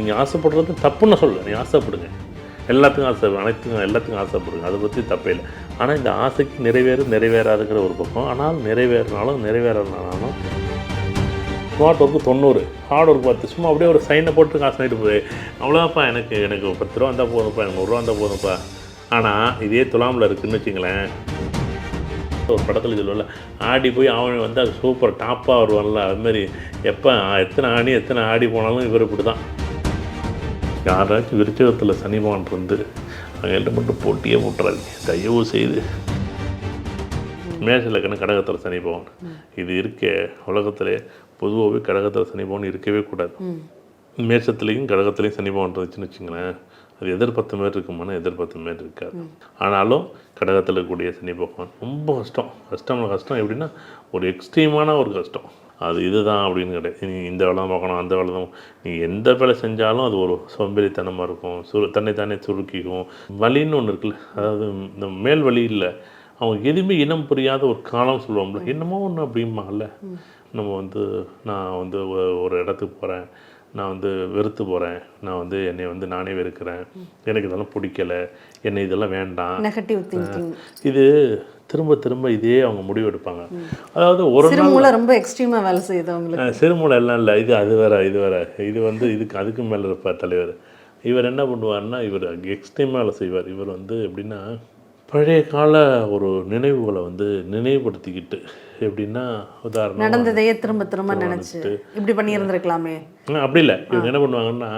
நீங்கள் ஆசைப்படுறது தப்புன்னு சொல்ல, நீ ஆசைப்படுங்க, எல்லாத்துக்கும் ஆசை, எல்லாத்துக்கும் ஆசைப்படுங்க, அதை பற்றி தப்பே இல்லை. ஆனால் இந்த ஆசைக்கு நிறைவேறாதுங்கிற ஒரு பக்கம். ஆனால் நிறைவேறனாலும் ஸ்மார்ட் ஒர்க்கு 90, ஹார்ட் ஒர்க் 10. சும்மா அப்படியே ஒரு சைனை போட்டு காசு ஆகிட்டு போய் அவ்வளோதான்ப்பா, எனக்கு 10 ரூபா இருந்தால் போதும்ப்பா, எனக்கு 100 ரூபா இருந்தால் போதும்ப்பா. ஆனால் இதே துலாமில் இருக்குதுன்னு வச்சுங்களேன். ஒரு படத்தில் சொல்லுவல, ஆடி போய் அவன் வந்து அது சூப்பர் டாப்பாக வருவான்ல, அதுமாரி எப்போ எத்தனை ஆடி போனாலும் இவர் இப்படி தான். யாராச்சும் விருச்சகத்தில் சனி பகவான் இருந்து அவங்கள்ட்ட மட்டும் போட்டியே போட்டுறாதீங்க தயவு செய்து. மேஷ லக்னம் கடகத்தில் சனி பகவான் இது இருக்க உலகத்திலே பொதுவாகவே கடகத்தில் சனி பகவான் இருக்கவே கூடாது. மேஷத்துலேயும் கடகத்துலேயும் சனி பகவான் இருந்துச்சுன்னு வச்சுங்களேன், அது எதிர்பார்த்த மாரி இருக்குமானா எதிர்பார்த்த மாரி இருக்காது. ஆனாலும் கடகத்தில் இருக்கக்கூடிய சனி பகவான் ரொம்ப கஷ்டம் எப்படின்னா ஒரு எக்ஸ்ட்ரீமான ஒரு கஷ்டம். அது இதுதான் அப்படின்னு கிடையாது. நீ இந்த வேலை தான் பார்க்கணும், அந்த வேலை தான், நீ எந்த வேலை செஞ்சாலும் அது ஒரு சோம்பேறித்தனமாக இருக்கும், தன்னை சுருக்கிக்கும். வலின்னு ஒன்று இருக்குல்ல, அதாவது இந்த மேல் வலி இல்லை, அவங்க எதுவுமே இனம் புரியாத ஒரு காலம் சொல்லுவோம்ல, என்னமோ ஒன்று அப்படிம்பாங்கல்ல. நம்ம வந்து நான் வந்து ஒரு இடத்துக்கு போகிறேன், நான் வந்து வெறுத்து போகிறேன், நான் வந்து என்னை வந்து நானே வெறுக்கிறேன், எனக்கு இதெல்லாம் பிடிக்கலை, என்னை இதெல்லாம் வேண்டாம், நெகட்டிவ் திங்கிங். இது திரும்ப இதே அவங்க முடிவு எடுப்பாங்க. அதாவது ஒரு சிறுமூளை ரொம்ப எக்ஸ்ட்ரீமாக வேலை செய்யுது அவங்களுக்கு. சிறுமூளை எல்லாம் இல்லை, இது வேறு இது வந்து அதுக்கு மேலே இருப்பார் தலைவர். இவர் என்ன பண்ணுவார்னா, இவர் எக்ஸ்ட்ரீமாக வேலை செய்வார். இவர் வந்து எப்படின்னா பழைய கால ஒரு நினைவுகளை வந்து நினைவுபடுத்திக்கிட்டு, எப்படின்னா உதாரணம் நடந்ததையே திரும்ப நினச்சி இப்படி பண்ணியிருந்துருக்கலாமே அப்படி இல்லை. இவங்க என்ன பண்ணுவாங்கன்னா,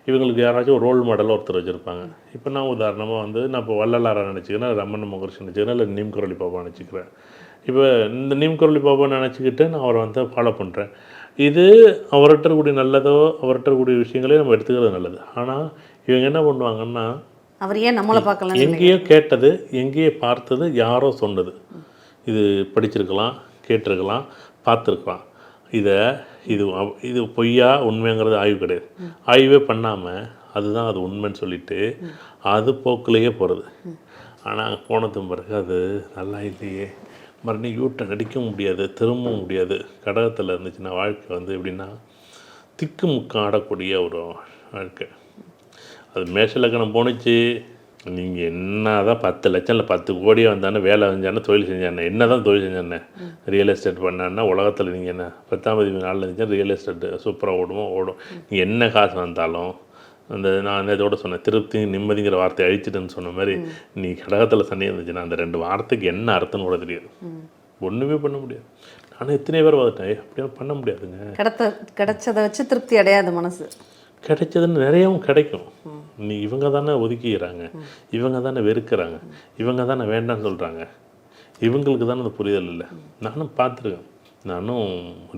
இவங்களுக்கு யாராச்சும் ஒரு ரோல் மாடலாக ஒருத்தர் வச்சுருப்பாங்க. இப்போ நான் உதாரணமாக வந்து நான் இப்போ வள்ளலாரை நினச்சிக்கிறேன், ரமண மகர்ஷி நினச்சிக்கிறேன், இல்லை நீம் குரலி பாபா நினச்சிக்கிறேன். இப்போ இந்த நீம் குரலி பாபா நினச்சிக்கிட்டு நான் அவரை வந்து ஃபாலோ பண்ணுறேன். இது அவர்கிட்ட கூடிய நல்லதோ அவர்கிட்ட கூடிய விஷயங்களே நம்ம எடுத்துக்கிறது நல்லது. ஆனால் இவங்க என்ன பண்ணுவாங்கன்னா, அவர் ஏன் நம்மளை பார்க்கலாம், எங்கேயோ கேட்டது, எங்கேயோ பார்த்தது, யாரோ சொன்னது, இது படிச்சிருக்கலாம், கேட்டிருக்கலாம், பார்த்துருக்கலாம், இது பொய்யா உண்மைங்கிறது ஆய்வு கிடையாது. ஆய்வே பண்ணாமல் அதுதான் அது உண்மைன்னு சொல்லிட்டு அது போக்கிலேயே போகிறது. ஆனால் போனதும் பிறகு அது நல்லா இல்லையே, மறுபடியும் யூட்டை நடிக்க முடியாது, திரும்பவும் முடியாது. கடகத்தில் இருந்துச்சுன்னா வாழ்க்கை வந்து எப்படின்னா திக்கு முக்கம் ஆடக்கூடிய ஒரு வாழ்க்கை. அது மேஷ லக்னம் போணுச்சு, நீங்கள் என்ன தான் 10 லட்சம் இல்லை 10 கோடியே வந்தானே, வேலை செஞ்சானே, தொழில் செஞ்சானே, என்ன தான் தொழில் செஞ்சானே, ரியல் எஸ்டேட் பண்ணான்னா உலகத்தில் நீங்கள் என்ன 10ஆம் தேதி நாளில் இருந்துச்சா ரியல் எஸ்டேட்டு சூப்பராக ஓடும். நீங்கள் என்ன காசு வந்தாலும் நான் இதோட சொன்னேன், திருப்தி நிம்மதிங்கிற வார்த்தையை அழிச்சிட்டுன்னு சொன்ன மாதிரி, நீ கடகத்தில் சனி இருந்துச்சுன்னா அந்த 2 வார்த்தைக்கு என்ன அர்த்தம்னு கூட தெரியாது, ஒன்றுமே பண்ண முடியாது. ஆனால் எத்தனை பேர் வந்துட்டேன், அப்படியெல்லாம் பண்ண முடியாதுங்க. கிடைச்சதை வச்சு திருப்தி அடையாது மனசு. கிடைச்சதுன்னு நிறையவும் கிடைக்கும். நீ இவங்க தானே ஒதுக்கிக்கிறாங்க, இவங்க தானே வெறுக்கிறாங்க, இவங்க தானே வேண்டான்னு சொல்கிறாங்க, இவங்களுக்கு தானே அந்த புரிதல் இல்லை. நானும் பார்த்துருக்கேன். நானும்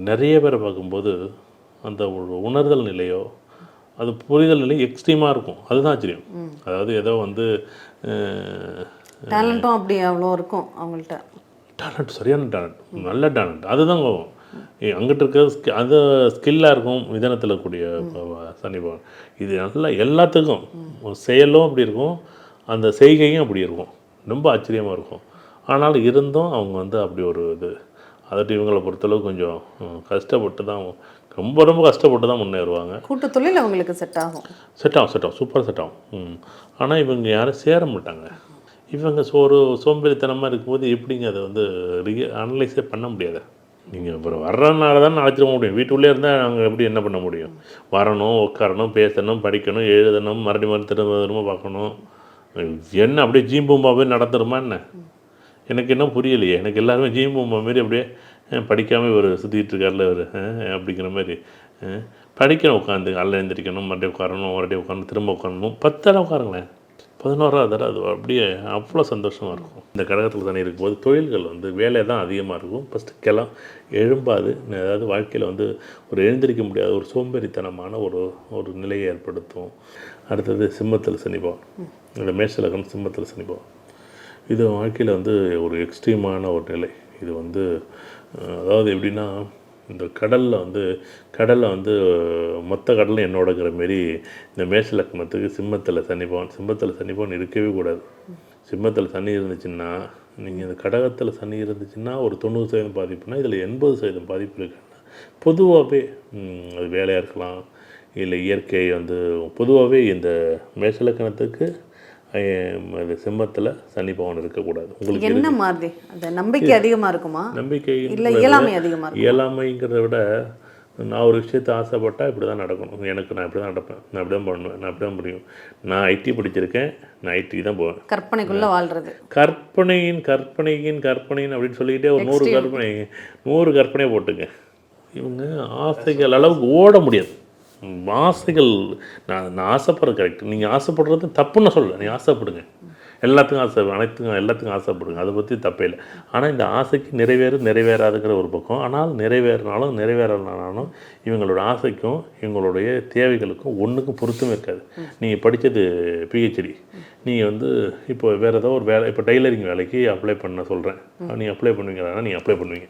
நிறைய பேரை பார்க்கும்போது அந்த ஒரு உணர்தல் நிலையோ அது புரிதல் நிலை எக்ஸ்ட்ரீமாக இருக்கும். அதுதான் ஆச்சரியம். அதாவது ஏதோ வந்து டேலண்ட்டும் அப்படி அவ்வளோ இருக்கும் அவங்கள்ட்ட. டேலண்ட், சரியான டேலண்ட், நல்ல டேலண்ட், அதுதான் கோவம். அங்கிட்ட இருக்கிற அது ஸ்கில்லாக இருக்கும். மிதனத்தில் கூடிய சனி பகவான் இது நல்லா எல்லாத்துக்கும் செயலும் அப்படி இருக்கும், அந்த செய்கையும் அப்படி இருக்கும், ரொம்ப ஆச்சரியமாக இருக்கும். ஆனாலும் இருந்தும் அவங்க வந்து அப்படி ஒரு இது, அதட்டு இவங்களை பொறுத்தளவு கொஞ்சம் கஷ்டப்பட்டு தான், ரொம்ப கஷ்டப்பட்டு தான் முன்னேறுவாங்க. கூட்டு தொழில் அவங்களுக்கு செட் ஆகும், சூப்பராக செட் ஆகும். ஆனால் இவங்க யாரும் சேர மாட்டாங்க. இவங்க சோம்பேறித்தனமாக இருக்கும்போது எப்படிங்க அதை வந்து அனலைஸே பண்ண முடியாது. நீங்கள் அப்புறம் வர்றதுனால தான் அழைச்சிட முடியும். வீட்டுள்ளே இருந்தால் நாங்கள் எப்படி என்ன பண்ண முடியும்? வரணும், உட்காரணும், பேசணும், படிக்கணும், எழுதணும், மறுபடியும் திரும்ப பார்க்கணும். என்ன அப்படியே ஜீம்பூம்பாவே நடந்துருமா என்ன? எனக்கு என்ன புரியலையே. எனக்கு எல்லாருமே ஜீம்பூம்பா மாரி அப்படியே படிக்காமல் இவர் சுற்றிட்டு இருக்கார்ல இவர் அப்படிங்கிற மாதிரி. படிக்கணும், உட்காந்து காலைல எழுந்திரிக்கணும், மறுபடியும் உட்காரணும், திரும்ப உட்காரணும், 10 தடவை உட்காருங்களேன், 11ஆவது தடவை, அது அப்படியே அவ்வளோ சந்தோஷமாக இருக்கும். இந்த கடகத்தில் தானே இருக்கும்போது தொழில்கள் வந்து வேலை தான் அதிகமாக இருக்கும். ஃபஸ்ட்டு எழும்பாது, அதாவது வாழ்க்கையில் வந்து ஒரு எழுந்திரிக்க முடியாத ஒரு சோம்பேறித்தனமான ஒரு நிலையை ஏற்படுத்தும். அடுத்தது சிம்மத்தில் சனி பகவான், இந்த மேஷ லக்னம் சிம்மத்தில் சனி பகவான், இது வாழ்க்கையில் வந்து ஒரு எக்ஸ்ட்ரீமான ஒரு நிலை. இது வந்து அதாவது எப்படின்னா, இந்த கடலில் வந்து மொத்த கடலும் என்னோடங்கிற மாரி இந்த மேஷ லக்னத்துக்கு சிம்மத்தில் சனி பகவான் இருக்கவே கூடாது. சிம்மத்தில் சனி இருந்துச்சுன்னா, நீங்கள் இந்த கடகத்தில் சனி இருந்துச்சுன்னா ஒரு 90% பாதிப்புனா இதில் 80% பாதிப்பு இருக்குன்னா, பொதுவாகவே அது வேலையாக இருக்கலாம், இல்லை இயற்கை வந்து பொதுவாகவே இந்த மேஷலக்கணத்துக்கு இது சிம்மத்தில் சனி பகவான் இருக்கக்கூடாது. உங்களுக்கு என்ன மாதிரி அந்த நம்பிக்கை அதிகமாக இருக்குமா, நம்பிக்கை இல்லை இயலாமை அதிகமாக இருக்கும்? இயலாமைங்கிறத விட நான் ஒரு விஷயத்தை ஆசைப்பட்டால் இப்படி தான் நடக்கணும், நான் இப்படி தான் நடப்பேன், நான் இப்படி தான் பண்ணுவேன், நான் இப்படி தான் முடியும். நான் ஐடி படிச்சிருக்கேன், நான் ஐடி தான் போவேன். கற்பனைக்குள்ளே வாழ்கிறது. கற்பனையின் அப்படின்னு சொல்லிக்கிட்டே ஒரு 100 கற்பனையை போட்டுங்க. இவங்க ஆசைகள் அளவுக்கு ஓட முடியாது. ஆசைகள் நான் ஆசைப்படுறது கரெக்ட். நீங்கள் ஆசைப்படுறது தப்புன்னு சொல்லலை, நீங்கள் ஆசைப்படுங்க, எல்லாத்துக்கும் ஆசைப்படுங்க, அதை பற்றி தப்பே இல்லை. ஆனால் இந்த ஆசைக்கு நிறைவேறாதுங்கிற ஒரு பக்கம். ஆனால் நிறைவேறனாலும் இவங்களோட ஆசைக்கும் இவங்களுடைய தேவைகளுக்கும் ஒன்றுக்கும் பொருத்தமே இருக்காது. நீங்கள் படித்தது பிஹெச்டி, நீங்கள் வந்து இப்போ வேறு ஏதோ ஒரு வேலை, இப்போ டைலரிங் வேலைக்கு அப்ளை பண்ண சொல்கிறேன், நீங்கள் அப்ளை பண்ணுவீங்கன்னா நீங்கள் அப்ளை பண்ணுவீங்க.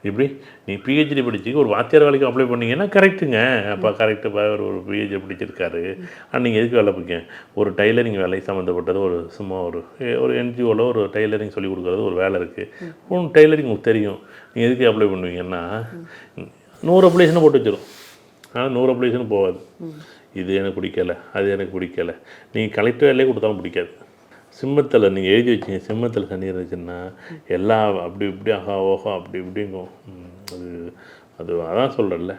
இப்படி நீ பிஹெச்டி படிச்சு ஒரு வாத்தியார் வேலைக்கு அப்ளை பண்ணீங்கன்னா கரெக்டுங்க, அப்போ கரெக்டாக ஒரு பிஹெச்டி படிச்சிருக்காரு. ஆனால் நீங்கள் எதுக்கு வேலை பார்க்க? ஒரு டைலரிங் வேலை சம்மந்தப்பட்டது ஒரு சும்மா ஒரு என்ஜிஓவில் ஒரு டைலரிங் சொல்லிக் கொடுக்குறது ஒரு வேலை இருக்குது. ஒன்று டைலரிங் உங்களுக்கு தெரியும், நீங்கள் எதுக்கு அப்ளை பண்ணுவீங்கன்னா 100 அப்ளிகேஷனை போட்டு வச்சிடும். ஆனால் 100 அப்ளிகேஷன் போகாது. இது எனக்கு பிடிக்கலை, அது எனக்கு பிடிக்கலை. நீங்கள் கலெக்டர் வேலையே கொடுத்தாலும் பிடிக்காது. சிம்மத்தில் நீங்கள் எழுதி வச்சிங்க, சிம்மத்தில் சனி இருந்துச்சுன்னா எல்லாம் அப்படி இப்படி ஓஹோ அப்படி இப்படிங்கும். அதான் சொல்கிறேன்ல,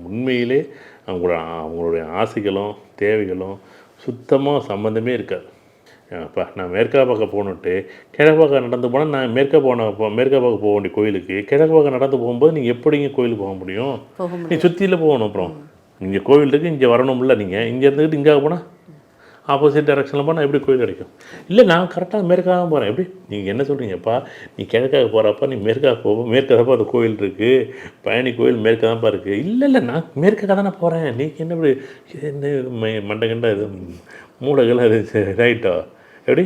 உண்மையிலே அவங்களுடைய ஆசைகளும் தேவைகளும் சுத்தமாக சம்மந்தமே இருக்காது. அப்பா நான் மேற்கா பக்கம் போகணுன்ட்டு கிழக்கு பக்கம் நடந்து போனால், நான் மேற்கா பக்கம் போக வேண்டிய கோயிலுக்கு கிழக்கு பக்கம் நடந்து போகும்போது நீங்கள் எப்படிங்க கோயிலுக்கு போக முடியும்? நீங்கள் சுற்றியில் போகணும். அப்புறம் இங்கே கோவில் இருக்குது, இங்கே வரணும்ல, நீங்கள் இங்கே இருந்துக்கிட்டு இங்கே போனால் ஆப்போசிட் டைரெக்ஷனில் போனால் எப்படி கோயில் கிடைக்கும்? இல்லை நான் கரெக்டாக மேற்காக தான் போகிறேன். எப்படி நீங்கள் என்ன சொல்கிறீங்கப்பா? நீ கிழக்காக போகிறப்ப நீ மேற்காக போவோம், மேற்காக அது கோயில் இருக்குது, பழனி கோயில் மேற்காக தான்ப்பா இருக்குது. இல்லை நான் மேற்காக தானே போகிறேன், நீங்கள் என்ன இப்படி என்ன மண்டகண்டா இது மூளைகள் அது ரைட்டா? எப்படி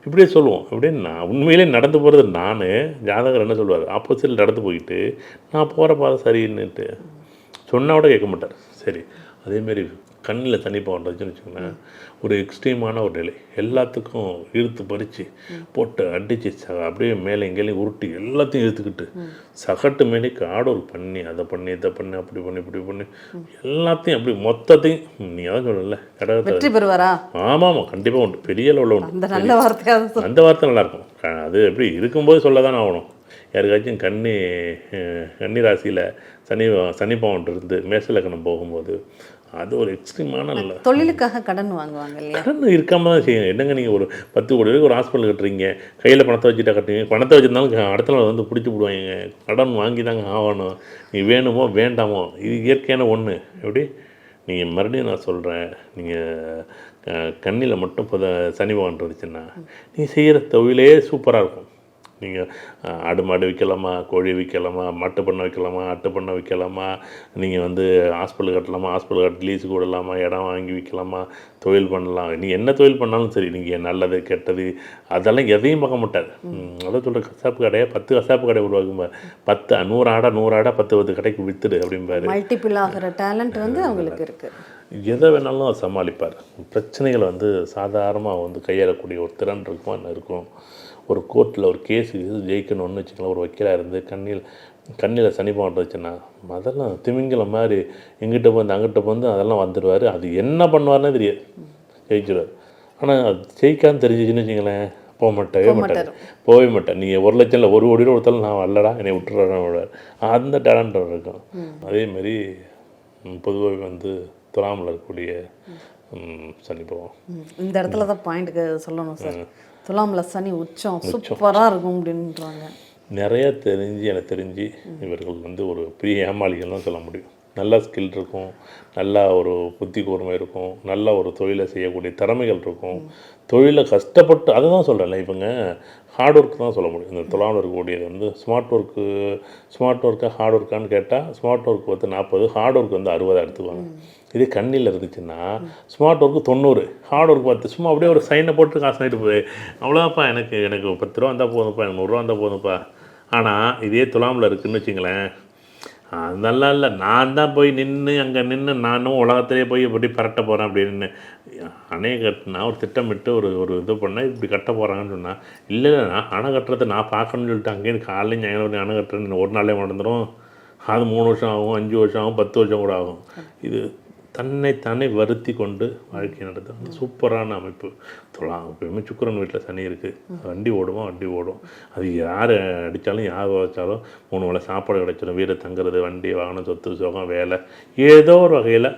இப்படியே சொல்லுவோம். எப்படின்னு நான் உண்மையிலே நடந்து போகிறது நான், ஜாதகர் என்ன சொல்லுவார், ஆப்போசிட்டில் நடந்து போயிட்டு நான் போகிற பாதை சரின்னுட்டு சொன்னால் கூட கேட்க மாட்டார். சரி, அதேமாரி கண்ணில் தண்ணி போன்றதுன்னு வச்சுக்கோங்களேன், ஒரு எக்ஸ்ட்ரீமான ஒரு நிலை, எல்லாத்துக்கும் இழுத்து பறித்து போட்டு அடித்து அப்படியே மேலே எங்கேயும் உருட்டி எல்லாத்தையும் இழுத்துக்கிட்டு சகட்டு மேலேக்கு ஆடோல் பண்ணி அதை பண்ணி இதை பண்ணி அப்படி பண்ணி இப்படி பண்ணி எல்லாத்தையும் அப்படி மொத்தத்தையும் நீ அதான் சொல்லல கடகத்தை வெற்றி பெறுவாரா? ஆமாம் கண்டிப்பாக உண்டு, பெரிய லெவலில் உண்டு. அந்த வார்த்தை நல்லாயிருக்கும். அது எப்படி இருக்கும்போது சொல்ல தான் ஆகணும். யாருக்காச்சும் கன்னி ராசியில் சனி பவன் இருந்து மேஷலக்கணம் போகும்போது அது ஒரு எக்ஸ்ட்ரீமான இல்லை. தொழிலுக்காக கடன் வாங்குவாங்க இல்லையா? கடன் இருக்காமல் தான் செய்யணும். என்னங்க நீங்கள் ஒரு 10 கோடி ரூபாய்க்கு ஒரு ஹாஸ்பிட்டல் கட்டுறீங்க, கையில் பணத்தை வச்சுட்டா கட்டுறீங்க, பணத்தை வச்சுருந்தாலும் அடுத்த நாள் வந்து பிடிச்சி விடுவாங்க. கடன் வாங்கி தாங்க ஆகணும். நீ வேணுமோ வேண்டாமோ, இது இயற்கையான ஒன்று. எப்படி நீங்கள் மறுபடியும் நான் சொல்கிறேன், நீங்கள் கண்ணில் மட்டும் சனி பகவான் இருந்துச்சுன்னா நீங்கள் செய்கிற தொழிலே சூப்பராக இருக்கும். நீங்கள் ஆடு மாடு விற்கலாமா, கோழி விற்கலாமா, மாட்டு பண்ணை வைக்கலாமா, ஆட்டு பண்ணை வைக்கலாமா, நீங்கள் வந்து ஹாஸ்பிட்டல் கட்டலாமா, ஹாஸ்பிட்டல் கட்டி லீஸுக்கு விடலாமா, இடம் வாங்கி விற்கலாமா, தொழில் பண்ணலாம். நீங்கள் என்ன தொழில் பண்ணாலும் சரி, நீங்கள் நல்லது கெட்டது அதெல்லாம் எதையும் பார்க்க மாட்டார். அதான் சொல்கிற கசாப்பு கடையை 10 கசாப்பு கடை உருவாக்கும்பார். 100 ஆடை 10 கடைக்கு விற்றுடு அப்படிம்பாரு. மல்டிபிள் ஆகிற டேலண்ட் வந்து அவங்களுக்கு இருக்குது. எதை வேணாலும் சமாளிப்பார். பிரச்சனைகளை வந்து சாதாரணமாக வந்து கையாளக்கூடிய ஒரு திறன் இருக்கும். ஒரு கோர்ட்டில் ஒரு கேஸு ஜெயிக்கணும்னு வச்சுக்கலாம், ஒரு வக்கீலாக இருந்து கண்ணில் சனி பகவான் வச்சுன்னா அதெல்லாம் திமிங்கல மாதிரி எங்கிட்ட வந்து அங்கிட்ட வந்து அதெல்லாம் வந்துடுவார். அது என்ன பண்ணுவார்னே தெரியாது, ஜெயிச்சிடுவார். ஆனால் அது ஜெயிக்கான்னு தெரிஞ்சிச்சுன்னு வச்சுங்களேன், போகவே மாட்டேன். நீங்கள் 1 லட்சம் இல்லை 1 கோடி ரூபா கொடுத்தாலும் நான் வரலடா என்னை விட்டுறாரு. அந்த டேலண்ட் இருக்கும். அதேமாரி பொதுவாக வந்து துலாமில் இருக்கக்கூடிய சனி பகவான் இந்த இடத்துல தான் பாயிண்ட்டுக்கு சொல்லணும் சார். துலாமில் சனி உச்சம் சூப்பராக இருக்கும் அப்படின்றாங்க. நிறையா எனக்கு தெரிஞ்சு இவர்கள் வந்து ஒரு பெரிய ஏமாளிகள்லாம் சொல்ல முடியும். நல்ல ஸ்கில் இருக்கும், நல்லா ஒரு புத்தி கூர்மை இருக்கும், நல்ல ஒரு தொழிலை செய்யக்கூடிய திறமைகள் இருக்கும். தொழிலை கஷ்டப்பட்டு அதை தான் சொல்கிறேன்ல, இவங்க ஹார்ட் ஒர்க் தான் சொல்ல முடியும். இந்த துலாமில் இருக்கக்கூடியது வந்து ஸ்மார்ட் ஒர்க்காக ஹார்ட் ஒர்க்கான்னு கேட்டால் ஸ்மார்ட் ஒர்க் வந்து 40, ஹார்ட் ஒர்க் வந்து 60 எடுத்துக்குவாங்க. இதே கண்ணில் இருந்துச்சுன்னா ஸ்மார்ட் ஒர்க்கு 90, ஹார்ட் ஒர்க் 10. சும்மா அப்படியே ஒரு சைனை போட்டு காசு ஆகிட்டு போய் அவ்வளோப்பா, எனக்கு 10 ரூபா இருந்தால் போதும்ப்பா, எனக்கு 100 ரூபா இருந்தால் போதும்ப்பா. ஆனால் இதே துலாமில் இருக்குதுன்னு வச்சுங்களேன், அதெல்லாம் இல்லை, நான் தான் போய் அங்கே நானும் உலகத்திலே போய் எப்படி பரட்ட போகிறேன் அப்படின்னு அணை கட்டினா ஒரு திட்டமிட்டு ஒரு இது பண்ணால் இப்படி கட்ட போகிறாங்கன்னு சொன்னால், இல்லை நான் அணை கட்டுறதை நான் பார்க்கணும்னு சொல்லிட்டு அங்கேயும் காலையில் ஞாயிறு அணை கட்டுறேன்னு ஒரு நாளே நடந்துடும். அது 3 வருஷம் ஆகும், 5 வருஷம் ஆகும், 10 வருஷம் கூட ஆகும். இது தன்னைத்தானே வருத்தி கொண்டு வாழ்க்கை நடத்தும் சூப்பரான அமைப்பு. எப்பயுமே சுக்கிரன் வீட்டில் சனி இருக்குது, வண்டி ஓடுமா, வண்டி ஓடும். அது யார் அடித்தாலும் யார் வச்சாலும் 3 வேளை சாப்பாடு கிடைச்சிடும், வீடு தங்குறது, வண்டி வாகனம், சொத்து சுகம், வேலை, ஏதோ ஒரு வகையில்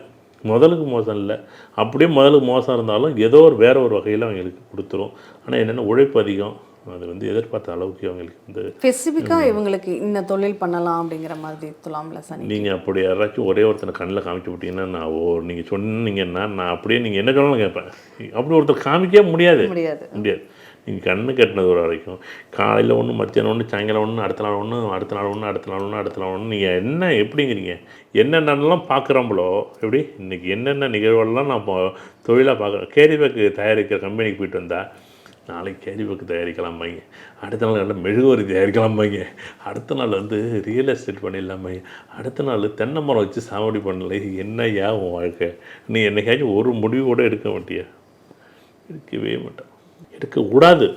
முதலுக்கு மோசம் இல்லை. அப்படியே முதலுக்கு மோசம் இருந்தாலும் ஏதோ ஒரு வேற ஒரு வகையில் அவங்களுக்கு கொடுத்துரும். ஆனால் என்னென்ன உழைப்பு அதிகம், அது எதிர்பார்த்த அளவுக்கு அவங்களுக்கு ஸ்பெசிஃபிக்காக இவங்களுக்கு இந்த தொழில் பண்ணலாம் அப்படிங்கிற மாதிரி துலாம்ல சனி. நீங்கள் அப்படி யாராச்சும் ஒரே ஒருத்தனை கண்ணில் காமிச்சு விட்டீங்கன்னா நான் நீங்கள் சொன்னீங்கன்னா நான் அப்படியே நீங்கள் என்ன சொன்னாலும் கேட்பேன். அப்படி ஒருத்தர் காமிக்கவே முடியாது. நீங்கள் கண்ணு கட்டினது ஒரு வரைக்கும் காலையில் ஒன்று, மத்தியானம் ஒன்று, சாயங்காலம் ஒன்று, அடுத்த நாள் ஒன்று, அடுத்த நாள் ஒன்று, அடுத்த நாள் ஒன்று, அடுத்த நாள் ஒன்று, நீங்கள் என்ன எப்படிங்கிறீங்க என்னென்னலாம் பார்க்குறோம்பளோ எப்படி இன்றைக்கி என்னென்ன நிகழ்வுகள்லாம் நான் தொழிலாக பார்க்குறேன். கேரி பேக்கு தயாரிக்கிற கம்பெனிக்கு போயிட்டு வந்தால் நாளைக்கு கேரி பேக்கு தயாரிக்கலாமாங்க, அடுத்த நாள் நல்லா மெழுகுவரி தயாரிக்கலாமாங்க, அடுத்த நாள் ரியல் எஸ்டேட் பண்ணிடலாமாங்க, அடுத்த நாள் தென்னை மரம் வச்சு சாவடி பண்ணலை. என்னையா உன் வாழ்க்கை? நீ என்னைக்காச்சும் ஒரு முடிவு கூட எடுக்க மாட்டியா? எடுக்கவே மாட்டேன், எடுக்கக்கூடாது.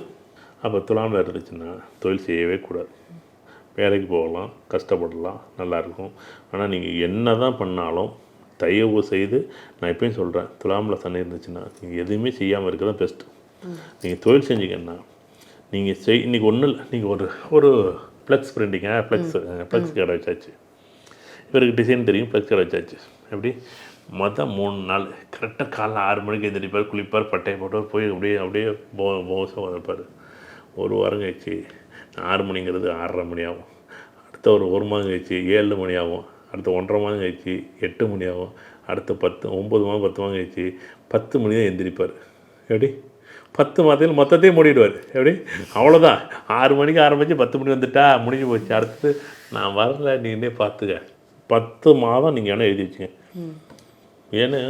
அப்போ துலாமில் இருந்துச்சுன்னா தொழில் செய்யவே கூடாது. வேலைக்கு போகலாம், கஷ்டப்படலாம், நல்லாயிருக்கும். ஆனால் நீங்கள் என்ன தான் பண்ணாலும் தயவு செய்து நான் எப்பயும் சொல்கிறேன், துலாமில் சனி இருந்துச்சுன்னா நீங்கள் எதுவுமே செய்யாமல் இருக்கிறது தான் பெஸ்ட்டு. நீங்கள் தொழில் செஞ்சீங்கன்னா நீங்கள் இன்றைக்கி ஒன்றும் இல்லை, நீங்கள் ஒரு ஃப்ளெக்ஸ் பிரிண்டிங்க, ஃப்ளெக்ஸ் கடை வச்சாச்சு. இவருக்கு டிசைன் தெரியும், ஃப்ளெக்ஸ் கடை வச்சாச்சு. எப்படி 3 நாள் கரெக்டாக காலைல 6 மணிக்கு எழுந்திரிப்பார், குளிப்பார், பட்டையை போட்டார், போய் அப்படியே மோசம் வந்திருப்பார். ஒரு வாரம் கழிச்சு 6 மணிங்கிறது 6:30 மணி ஆகும். அடுத்த ஒரு மாதம் கழிச்சு 7 மணி ஆகும். அடுத்த 1.5 மாதம் கழிச்சு 8 மணி ஆகும். அடுத்த 9 மாதம் 10 மாதம் கழிச்சு 10 மணி தான் எழுந்திரிப்பார். எப்படி 10 மாதத்தில் மொத்தத்தையும் மூடிடுவார். எப்படி அவ்வளோதான். 6 மணிக்கு ஆரம்பித்து 10 மணி வந்துட்டா முடிஞ்சு போச்சு. அடுத்து நான் வரல, நீங்களே பார்த்துக்க. 10 மாதம் நீங்கள் வேணால் எழுதி வச்சுங்க. ஏன்னா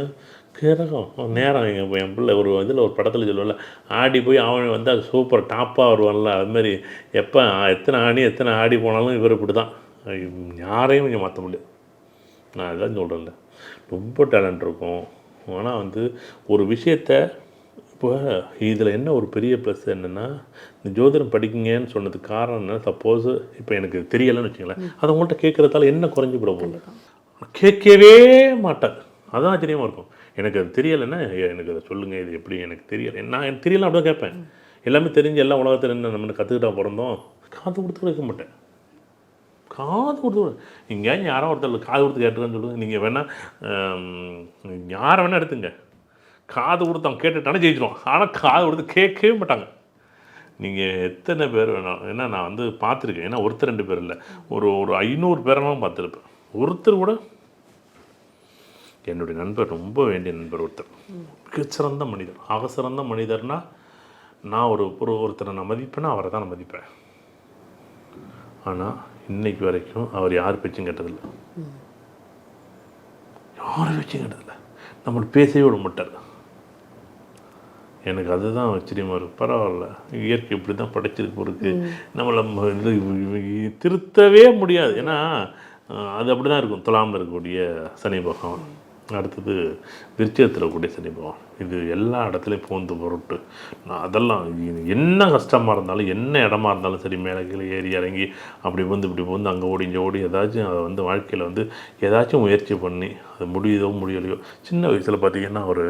கிரகம் நேரம் என் பிள்ளை ஒரு ஒரு படத்தில் சொல்லுவல, ஆடி போய் அவன் அது சூப்பர் டாப்பாக வருவான்ல, அதுமாரி எப்போ எத்தனை ஆடி போனாலும் இவர் இப்படி தான். யாரையும் கொஞ்சம் மாற்ற முடியாது. நான் இதான் சொல்கிறேன்ல, ரொம்ப டேலண்ட் இருக்கும். ஆனால் ஒரு விஷயத்தை இப்போ இதில் என்ன ஒரு பெரிய ப்ளஸ் என்னென்னா, இந்த ஜோதிடம் படிக்கிங்கன்னு சொன்னதுக்கு காரணம் என்ன, சப்போஸ் இப்போ எனக்கு தெரியலைன்னு வச்சுங்களேன், அதை உங்கள்கிட்ட கேட்குறதால என்ன குறைஞ்சி விட போகுது? கேட்கவே மாட்டார். அதான் ஆச்சரியமாக இருக்கும். எனக்கு அது தெரியலைன்னா எனக்கு அதை சொல்லுங்கள், இது எப்படி எனக்கு தெரியலை, நான் எனக்கு தெரியல அப்படி தான் கேட்பேன். எல்லாமே தெரிஞ்சு எல்லாம் உலகத்தில் என்ன நம்ம கற்றுக்கிட்டா பிறந்தோம். காது கொடுத்து கூட இருக்க மாட்டேன். காது கொடுத்து இங்கே யாரோ ஒருத்தர் காது கொடுத்து கேட்டுருன்னு சொல்லுங்கள். நீங்கள் வேணால் யாரை வேணால் எடுத்துங்க, காது கொடுத்து அவங்க கேட்டுட்டானே ஜெயிச்சிடுவோம். ஆனால் காது கொடுத்து கேட்கவே மாட்டாங்க. நீங்கள் எத்தனை பேர் வேணாம், ஏன்னா நான் பார்த்துருக்கேன். ஏன்னா ஒருத்தர் 2 பேர் இல்லை, ஒரு 500 பேரெல்லாம் பார்த்துருப்பேன். ஒருத்தர் கூட என்னுடைய நண்பர், ரொம்ப வேண்டிய நண்பர் ஒருத்தர், மிகச்சிறந்த மனிதர், சிறந்த மனிதர்னால் நான் ஒருத்தரை நான் மதிப்பேன்னா அவரை தான் நான் மதிப்பேன். ஆனால் இன்னைக்கு வரைக்கும் அவர் யார் பேச்சும் கேட்டதில்லை, யார் பேச்சும் கேட்டதில்லை, நம்மளை பேசவே விட மாட்டார். எனக்கு அதுதான் ஆச்சரியமாக இருக்குது. பரவாயில்ல, இயற்கை இப்படி தான் படைச்சிருக்கு இருக்குது, நம்மளை திருத்தவே முடியாது. ஏன்னா அது அப்படி தான் இருக்கும். துலாமில் இருக்கக்கூடிய சனி பகவான், அடுத்தது விருச்சிகத்தில் இருக்கக்கூடிய சனி பகவான், இது எல்லா இடத்துலையும் போந்து பொருட்டு. நான் அதெல்லாம் என்ன கஷ்டமாக இருந்தாலும், என்ன இடமா இருந்தாலும் சரி, மேலே கீழே ஏறி இறங்கி அப்படி இப்படி அங்கே ஓடி இங்கே ஓடி ஏதாச்சும் அதை வாழ்க்கையில் ஏதாச்சும் முயற்சி பண்ணி அது முடியலையோ. சின்ன வயசில் பார்த்திங்கன்னா ஒரு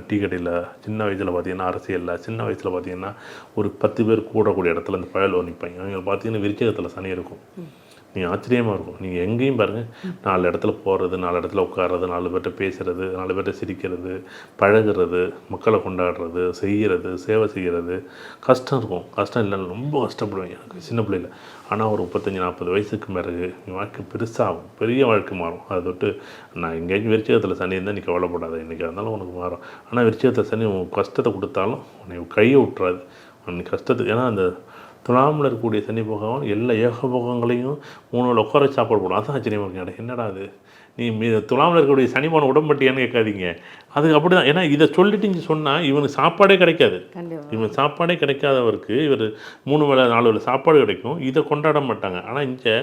டீ கடையில், சின்ன வயசில் பார்த்திங்கன்னா அரசியலில், சின்ன வயசில் பார்த்திங்கன்னா ஒரு 10 பேர் கூடக்கூடிய இடத்துல இந்த பயலோ நிற்பாங்க. அவங்க பார்த்திங்கன்னா விருச்சிகத்தில் சனி இருக்கும். நீங்கள் ஆச்சரியமாக இருக்கும். நீங்கள் எங்கேயும் பாருங்கள், 4 இடத்துல போகிறது, 4 இடத்துல உட்கார்றது, 4 பேர்கிட்ட பேசுகிறது, 4 பேர்கிட்ட சிரிக்கிறது, பழகிறது, மக்களை கொண்டாடுறது, செய்கிறது, சேவை செய்கிறது. கஷ்டம் இருக்கும், கஷ்டம் இல்லைன்னு ரொம்ப கஷ்டப்படுவேன் எனக்கு சின்ன பிள்ளையில். ஆனால் ஒரு 35-40 வயசுக்கு பிறகு என் வாழ்க்கை பெருசாகும், பெரிய வாழ்க்கை மாறும். அதை தொட்டு நான் எங்கேயாச்சும் விருச்சிகத்தில் சனி இருந்தால் நீ கவலைப்படாத, இன்றைக்கி இருந்தாலும் உனக்கு மாறும். ஆனால் விருச்சிகத்தில் சனி உனக்கு கஷ்டத்தை கொடுத்தாலும் உன்னை கையை விட்டுறாது, உனக்கு கஷ்டத்துக்கு. ஏன்னா அந்த துலாமில் இருக்கக்கூடிய சனி பகவான் எல்லா ஏகபோகங்களையும் 3 வேளை உட்கார சாப்பாடு போடும். அதான் ஆச்சரியமாக இருக்கு. என்னடா அது, நீ துலாமில் இருக்கக்கூடிய சனிமான உடம்பட்டியான்னு கேட்காதீங்க. அதுக்கு அப்படி தான். ஏன்னா இதை சொல்லிட்டு இங்கே சொன்னால் இவனுக்கு சாப்பாடே கிடைக்காது. இவன் சாப்பாடே கிடைக்காதவருக்கு இவர் 3 வேளை 4 வேளை சாப்பாடு கிடைக்கும், இதை கொண்டாட மாட்டாங்க. ஆனால் இங்கே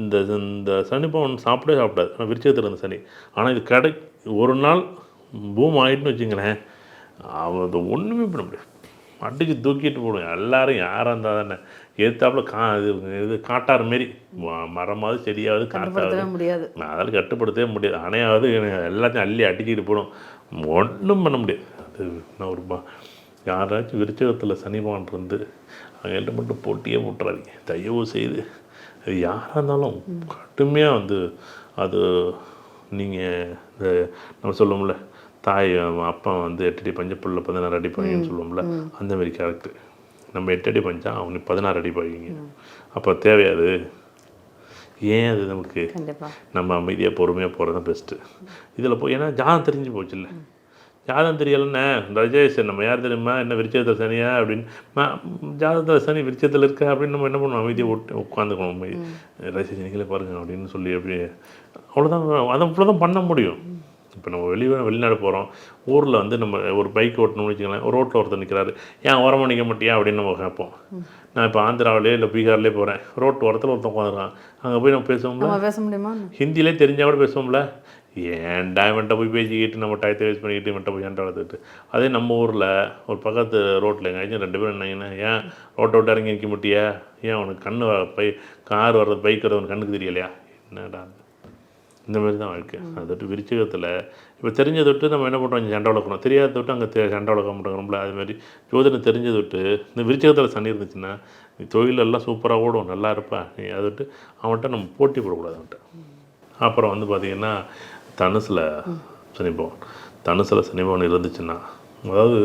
இந்த சனி பகவான் சாப்பிடாது. ஆனால் விருச்சிகத்தில் இருந்த சனி. ஆனால் இது ஒரு நாள் பூம் ஆகிட்டுன்னு வச்சுங்களேன், அவன் ஒன்றுமே பண்ண முடியாது, அடிச்சு தூக்கிட்டு போடுவேன். எல்லோரும் யாராக இருந்தால் தானே, எதிர்த்தாப்புல இது காட்டாறு மாரி மரமாவது செடியாவது காட்டாவது கட்டுப்படுத்தவே முடியாது. அதெல்லாம் கட்டுப்படுத்தவே முடியாது. அணையாவது எல்லாத்தையும் அள்ளி அடிக்கிட்டு போடும், ஒன்றும் பண்ண முடியாது. அது நான் ஒரு யாராச்சும் விருச்சகத்தில் சனி பகவான் இருந்து அவங்கள்ட்ட மட்டும் போட்டியே போட்டுறாதீங்க தயவு செய்து. அது யாராக இருந்தாலும் கடுமையாக வந்து அது நீங்கள் இந்த நம்ம சொல்லுவோம்ல தாய் அப்பா வந்து 8 அடி பஞ்ச புள்ள 16 அடி பையன்னு சொல்லுவோம்ல, அந்த மாதிரி கேரக்டர். நம்ம 8 அடி பஞ்சா அவனுக்கு 16 அடி பையங்க. அப்போ தேவையாது. ஏன் அது நமக்கு நம்ம அமைதியாக பொறுமையாக போகிறது தான் பெஸ்ட்டு. இதில் போய் ஏன்னா ஜாதகம் தெரிஞ்சு போச்சு இல்லை, ஜாதகம் தெரியலண்ணே ரஜேஷ் நம்ம யார் தெரியுமா என்ன விருச்சகத்தில் சனியா அப்படின்னு ஜாதகத்தில் சனி விருச்சகத்தில் இருக்கா அப்படின்னு நம்ம என்ன பண்ணுவோம், அமைதியாக உட்காந்துக்கணும். அமைதி ரஜேஷ் நீங்களே பாருங்க அப்படின்னு சொல்லி அப்படி அவ்வளோதான். அதை அவ்வளோ தான் பண்ண முடியும். இப்போ நம்ம வெளிநாடு போகிறோம், ஊரில் வந்து நம்ம ஒரு பைக் ஓட்டணும்னு வச்சுக்கலாம், ஒரு ரோட்டில் ஒருத்தர் நிற்கிறாரு, ஏன் ஓரமாக நிற்க மாட்டியா அப்படின்னு நம்ம கேட்போம். நான் இப்போ ஆந்திராவிலே இல்லை பீகார்லேயே போகிறேன், ரோட்டு ஓரத்தில் ஒருத்தன் உட்காந்துருக்கான், அங்கே போய் நம்ம பேசுவோம்ல, பேச முடியுமா, ஹிந்திலே தெரிஞ்சால் கூட பேசுவோம்ல. ஏன்டா இவன்ட்ட போய் பேசிக்கிட்டு நம்ம டயத்தை வேஸ்ட் பண்ணிக்கிட்டு இவன்ட்ட போய் ஏன்டா வளர்த்துட்டு. அதே நம்ம ஊரில் ஒரு பக்கத்து ரோட்டில் எங்கேயாச்சும் 2 பேரும் என்னங்கன்னா, ஏன் ரோட்டை விட்டு இறங்கி நிற்க மாட்டியா, ஏன் உனக்கு கண்ணு கார் வர்றது பைக் வர்றது உனக்கு கண்ணுக்கு தெரியலையா, என்னடா இந்த மாதிரி தான் வாழ்க்கை. அதை விட்டு விருச்சகத்தில் இப்போ தெரிஞ்சதை விட்டு நம்ம என்ன பண்ணுறோம், இங்கே சண்டை வளர்க்கணும், தெரியாத விட்டு அங்கே சண்டை வளர்க்க மாட்டோங்கிறோம்ல. அதுமாதிரி ஜோதிடம் தெரிஞ்சதை விட்டு இந்த விருச்சகத்தில் சனி இருந்துச்சுன்னா நீ தொழிலெல்லாம் சூப்பராக ஓடும், நல்லா இருப்பா. நீ அதை விட்டு அவன்கிட்ட நம்ம போட்டி போடக்கூடாது அவன்கிட்ட. அப்புறம் வந்து பார்த்திங்கன்னா தனுசில் சனிபவன், தனுசில் சனிபவன் இருந்துச்சுன்னா, அதாவது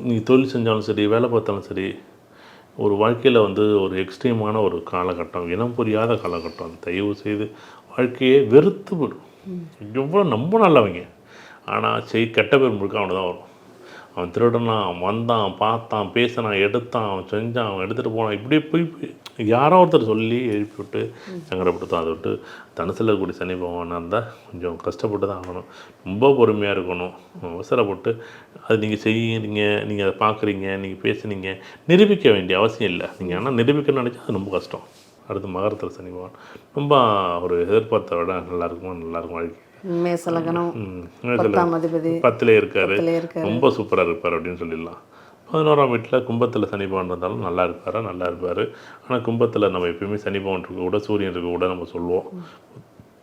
நீ தொழில் செஞ்சாலும் சரி வேலை பார்த்தாலும் சரி, ஒரு வாழ்க்கையில் வந்து ஒரு எக்ஸ்ட்ரீமான ஒரு காலகட்டம், இனம் புரியாத காலகட்டம். தயவு செய்து வாழ்க்கையே வெறுத்து போடும். எவ்வளோ ரொம்ப நல்லவங்க, ஆனால் கெட்ட பேர் முழுக்க அவனு தான் வரும். அவன் திருடனான், வந்தான், பார்த்தான், பேசினான், எடுத்தான், அவன் செஞ்சான், அவன் எடுத்துகிட்டு போனான், இப்படி போய் யாரோ ஒருத்தர் சொல்லி எழுப்பி விட்டு சங்கடப்படுத்தான். அதை விட்டு தனுசில் இருக்கக்கூடிய சனி பகவானாக இருந்தால் கொஞ்சம் கஷ்டப்பட்டு தான் ஆகணும், ரொம்ப பொறுமையாக இருக்கணும். அவசரப்பட்டு அது நீங்கள் செய்யுங்க, நீங்கள் அதை பார்க்குறீங்க, நீங்கள் பேசுனீங்க, நிரூபிக்க வேண்டிய அவசியம் இல்லை. நீங்கள் ஆனால் நிரூபிக்கணும்னு நினச்சா அது ரொம்ப கஷ்டம். அடுத்து மகரத்தில் சனி பகவான் ரொம்ப ஒரு எதிர்பார்த்த விட நல்லாயிருக்கும் வாழ்க்கை. மேசலகனம் 10லே இருக்கார், ரொம்ப சூப்பராக இருப்பார் அப்படின்னு சொல்லிடலாம். 11ஆம் வீட்டில் கும்பத்தில் சனி பகவான் இருந்தாலும் நல்லா இருப்பார். ஆனால் கும்பத்தில் நம்ம எப்பயுமே சனி பகவான் இருக்க கூட சூரியன் இருக்க கூட நம்ம சொல்லுவோம்.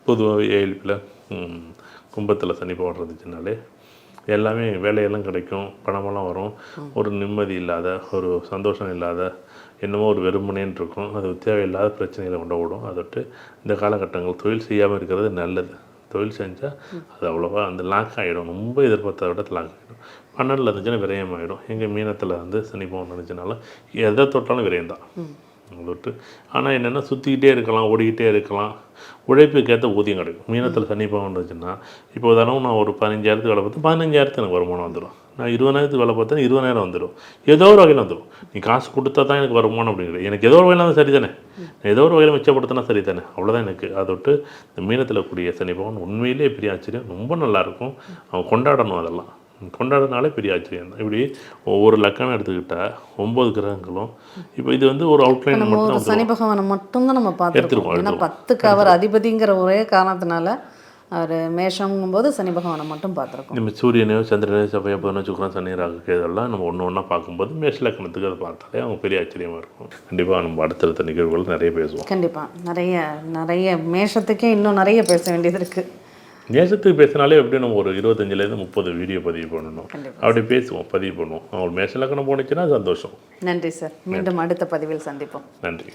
பொதுவாக ஏழ்பில் கும்பத்தில் சனி பகவான் இருந்துச்சுனாலே எல்லாமே வேலையெல்லாம் கிடைக்கும், பணமெல்லாம் வரும், ஒரு நிம்மதி இல்லாத, ஒரு சந்தோஷம் இல்லாத, என்னமோ ஒரு வெறுமனேன்னு இருக்கும். அது தேவையில்லாத பிரச்சனைகளை கொண்டு விடும். அதை விட்டு இந்த காலகட்டங்கள் தொழில் செய்யாமல் இருக்கிறது நல்லது. தொழில் செஞ்சால் அது அவ்வளோவா அந்த லாக் ஆகிடும், ரொம்ப எதிர்பார்த்த விட லாக் ஆகிடும். 12 இருந்துச்சுன்னா விரயம் ஆகிடும். எங்கள் மீனத்தில் வந்து சனி பகவான் இருந்துச்சுனால எதை தொட்டாலும் விரயம் தான் அதை விட்டு. ஆனால் என்னென்னா சுற்றிக்கிட்டே இருக்கலாம், ஓடிக்கிட்டே இருக்கலாம், உழைப்புக்கேற்ற ஊதியம் கிடைக்கும். மீனத்தில் சனி பகவான் இருந்துச்சுன்னா இப்போ உதாரணம் நான் ஒரு 15,000 வேலை பார்த்தா 15,000 எனக்கு வருமானம் வந்துடும். நான் 20,000 வேலை பார்த்தா 20,000 வந்துடும். ஏதோ ஒரு வகையில் வந்துடும். நீ காசு கொடுத்தா தான் எனக்கு வருமானம் அப்படிங்கிறது, எனக்கு ஏதோ ஒரு வகையில் தான் சரி தானே, ஏதோ ஒரு வகையில் மிச்சப்படுத்தினா சரி தானே, அவ்வளோதான் எனக்கு. அதை விட்டு இந்த மீனத்தில் கூடிய சனி பகவான் உண்மையிலே பெரிய ஆச்சரியம், ரொம்ப நல்லாயிருக்கும். அவன் கொண்டாடணும், அதெல்லாம் கொண்டாடுறதுனாலே பெரிய ஆச்சரியம் தான். இப்படி ஒவ்வொரு லக்கணம் எடுத்துக்கிட்டால் 9 கிரகங்களும் இப்போ இது வந்து ஒரு அவுட்லைன் மட்டும் சனி பகவானை மட்டும்தான் நம்ம பார்த்துருக்கோம். ஏன்னா 10க்கு அவர் அதிபதிங்கிற ஒரே காரணத்தினால அவர் மேஷங்கும் போது சனி பகவானை மட்டும் பார்த்துருக்கோம். நம்ம சூரியனையோ சந்திரனையோ செவ்வாயோ புதனோ சுக்கிரன் சனி ராகு இதெல்லாம் நம்ம ஒன்றா பார்க்கும்போது மேஷ லக்கணத்துக்கு அதை பார்த்தாலே அவங்க பெரிய ஆச்சரியமாக இருக்கும். கண்டிப்பாக நம்ம அடுத்தடுத்த நிகழ்வுகள் நிறைய பேசுவோம். கண்டிப்பாக நிறைய மேஷத்துக்கே இன்னும் நிறைய பேச வேண்டியது இருக்குது. மேஷத்துக்கு பேசினாலே எப்படி நம்ம ஒரு 25லேருந்து 30 வீடியோ பதிவு பண்ணணும், அப்படி பேசுவோம், பதிவு பண்ணுவோம். அவங்க மேஷ லக்கணம் போனுச்சுன்னா சந்தோஷம். நன்றி சார், மீண்டும் அடுத்த பதிவில் சந்திப்போம். நன்றி.